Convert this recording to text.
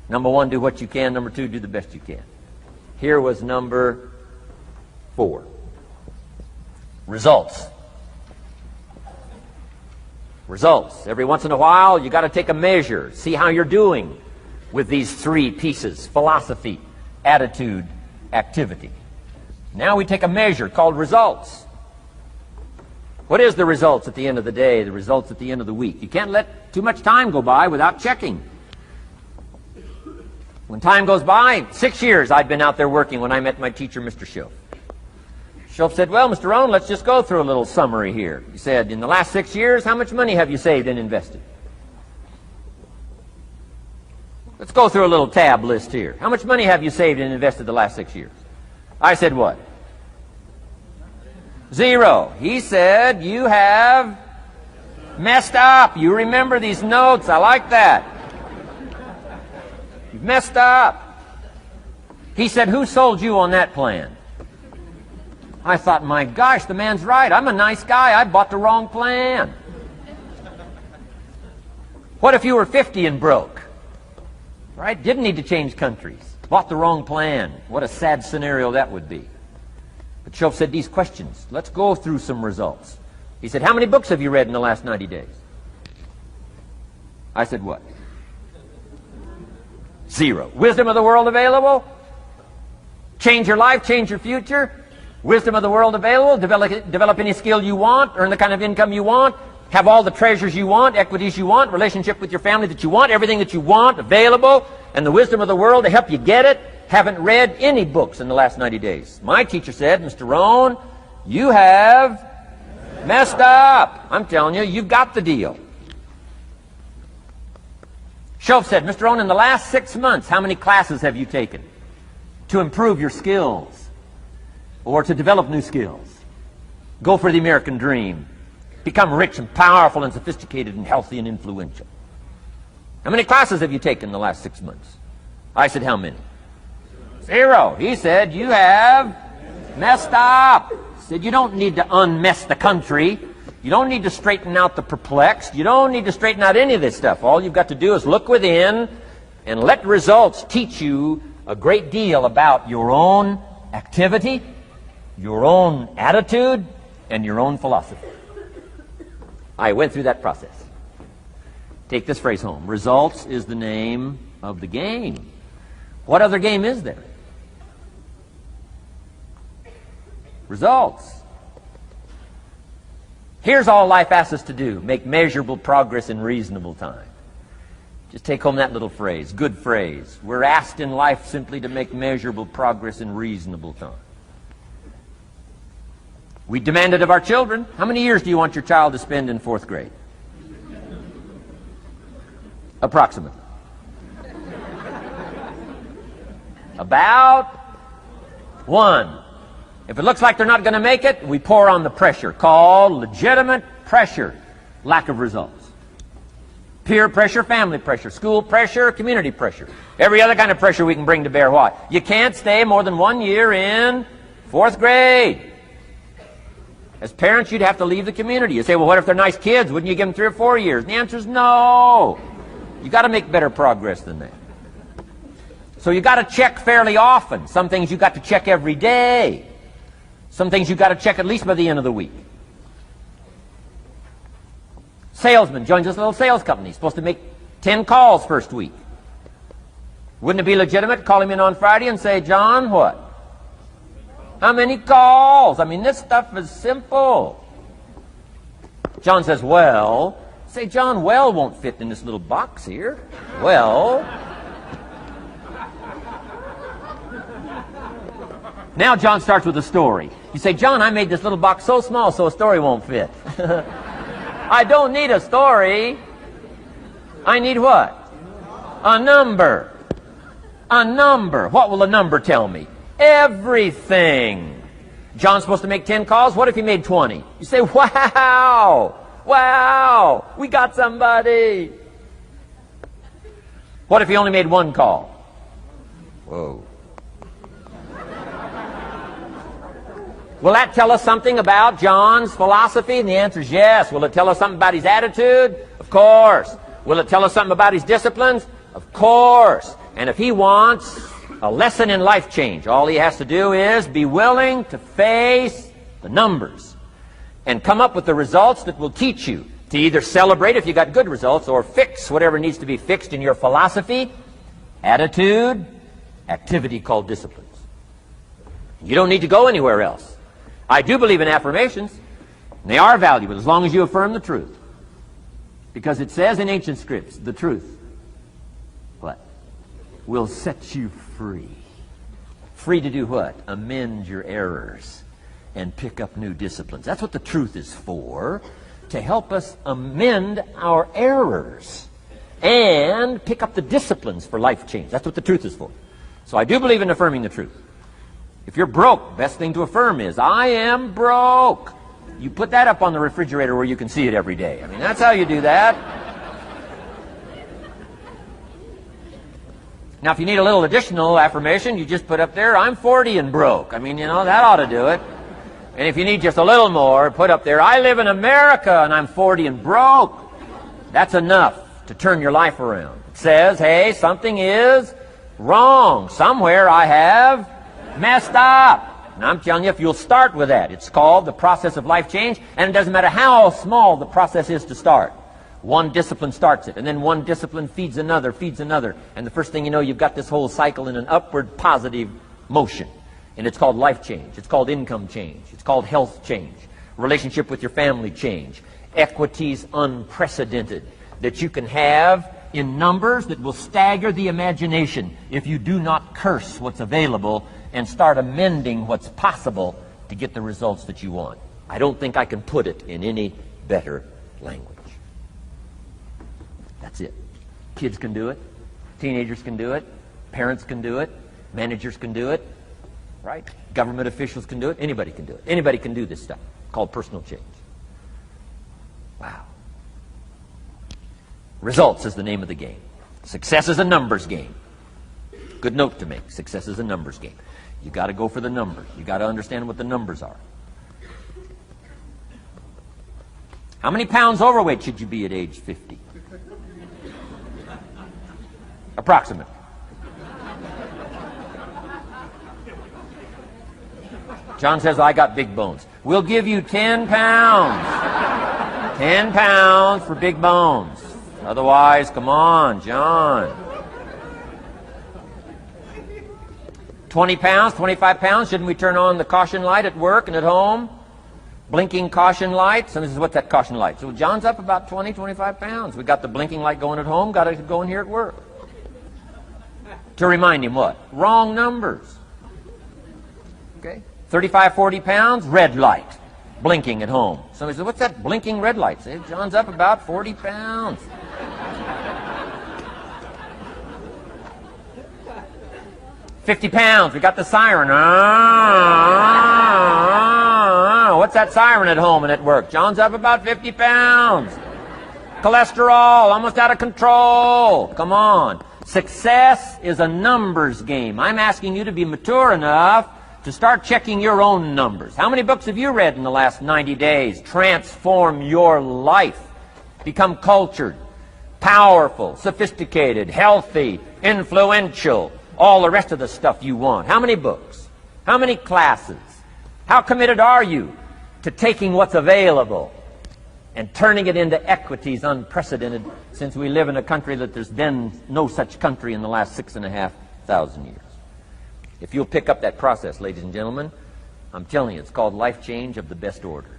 Number 1, do what you can. Number 2, do the best you can. Here was number 4. Results. Results. Every once in a while, you got to take a measure, see how you're doing with these 3 pieces: philosophy, attitude, activity. Now we take a measure called results. What is the results at the end of the day, the results at the end of the week? You can't let too much time go by without checking. When time goes by, 6 years I'd been out there working when I met my teacher, Mr. Schoaf. Schoaf said, well, Mr. Rohn, let's just go through a little summary here. He said, in the last 6 years, how much money have you saved and invested? Let's go through a little tab list here. How much money have you saved and invested the last 6 years? I said, what? 0. He said, you have messed up. You remember these notes. I like that. You've messed up. He said, who sold you on that plan? I thought, my gosh, the man's right. I'm a nice guy. I bought the wrong plan. What if you were 50 and broke? Right? Didn't need to change countries. Bought the wrong plan. What a sad scenario that would be. But Schoaf said these questions. Let's go through some results. He said, how many books have you read in the last 90 days? I said, what? 0. Wisdom of the world available? Change your life, change your future? Wisdom of the world available? Develop any skill you want? Earn the kind of income you want? Have all the treasures you want, equities you want, relationship with your family that you want, everything that you want available, and the wisdom of the world to help you get it? Haven't read any books in the last 90 days. My teacher said, Mr. Rohn, you have messed up. I'm telling you, you've got the deal. Schoaf said, Mr. Rohn, in the last 6 months, how many classes have you taken to improve your skills or to develop new skills? Go for the American dream. Become rich and powerful and sophisticated and healthy and influential. How many classes have you taken in the last 6 months? I said, how many? 0. He said, you have messed up. He said, you don't need to unmess the country. You don't need to straighten out the perplexed. You don't need to straighten out any of this stuff. All you've got to do is look within and let results teach you a great deal about your own activity, your own attitude, and your own philosophy. I went through that process. Take this phrase home. Results is the name of the game. What other game is there? Results. Here's all life asks us to do. Make measurable progress in reasonable time. Just take home that little phrase. Good phrase. We're asked in life simply to make measurable progress in reasonable time. We demand it of our children. How many years do you want your child to spend in 4th grade? Approximately. About 1. If it looks like they're not going to make it, we pour on the pressure, called legitimate pressure, lack of results. Peer pressure, family pressure, school pressure, community pressure. Every other kind of pressure we can bring to bear. Why? You can't stay more than 1 year in 4th grade. As parents, you'd have to leave the community. You say, well, what if they're nice kids? Wouldn't you give them 3 or 4 years? And the answer is no. You got to make better progress than that. So you got to check fairly often. Some things you got to check every day. Some things you got to check at least by the end of the week. Salesman joins this little sales company. He's supposed to make 10 calls first week. Wouldn't it be legitimate to call him in on Friday and say, John, what? How many calls? I mean, this stuff is simple. John says, well. Say, John, well won't fit in this little box here. Well. Now John starts with a story. You say, John, I made this little box so small so a story won't fit. I don't need a story. I need what? A number. A number. What will a number tell me? Everything. John's supposed to make 10 calls. What if he made 20? You say, wow. Wow. We got somebody. What if he only made 1 call? Whoa. Will that tell us something about John's philosophy? And the answer is yes. Will it tell us something about his attitude? Of course. Will it tell us something about his disciplines? Of course. And if he wants a lesson in life change, all he has to do is be willing to face the numbers and come up with the results that will teach you to either celebrate if you got good results or fix whatever needs to be fixed in your philosophy, attitude, activity called disciplines. You don't need to go anywhere else. I do believe in affirmations. And they are valuable as long as you affirm the truth. Because it says in ancient scripts, the truth, what? Will set you free. Free to do what? Amend your errors and pick up new disciplines. That's what the truth is for, to help us amend our errors and pick up the disciplines for life change. That's what the truth is for. So I do believe in affirming the truth. If you're broke, best thing to affirm is, I am broke. You put that up on the refrigerator where you can see it every day. I mean, that's how you do that. Now, if you need a little additional affirmation, you just put up there, I'm 40 and broke. I mean, you know, that ought to do it. And if you need just a little more, put up there, I live in America and I'm 40 and broke. That's enough to turn your life around. It says, hey, something is wrong. Somewhere I have messed up. And I'm telling you, if you'll start with that, it's called the process of life change, and it doesn't matter how small the process is to start. One discipline starts it, and then one discipline feeds another, and the first thing you know, you've got this whole cycle in an upward positive motion. And it's called life change. It's called income change. It's called health change. Relationship with your family change. Equities unprecedented that you can have in numbers that will stagger the imagination if you do not curse what's available and start amending what's possible to get the results that you want. I don't think I can put it in any better language. That's it. Kids can do it. Teenagers can do it. Parents can do it. Managers can do it. Right? Government officials can do it. Anybody can do it. Anybody can do this stuff called personal change. Wow. Results is the name of the game. Success is a numbers game. Good note to make. Success is a numbers game. You got to go for the numbers. You got to understand what the numbers are. How many pounds overweight should you be at age 50? Approximate. John says, I got big bones. We'll give you 10 pounds. 10 pounds for big bones. Otherwise, come on, John. 20 pounds, 25 pounds, shouldn't we turn on the caution light at work and at home? Blinking caution lights. And this is what's that caution light? So John's up about 20, 25 pounds. We got the blinking light going at home, got it going here at work. To remind him what? Wrong numbers. Okay? 35, 40 pounds, red light. Blinking at home. Somebody says, what's that blinking red light? Say, John's up about 40 pounds. 50 pounds, we got the siren. What's that siren at home and at work? John's up about 50 pounds. Cholesterol, almost out of control. Come on. Success is a numbers game. I'm asking you to be mature enough to start checking your own numbers. How many books have you read in the last 90 days? Transform your life. Become cultured, powerful, sophisticated, healthy, influential. All the rest of the stuff you want. How many books? How many classes? How committed are you to taking what's available and turning it into equities unprecedented, since we live in a country that there's been no such country in the last 6,500 years? If you'll pick up that process, ladies and gentlemen, I'm telling you, it's called life change of the best order.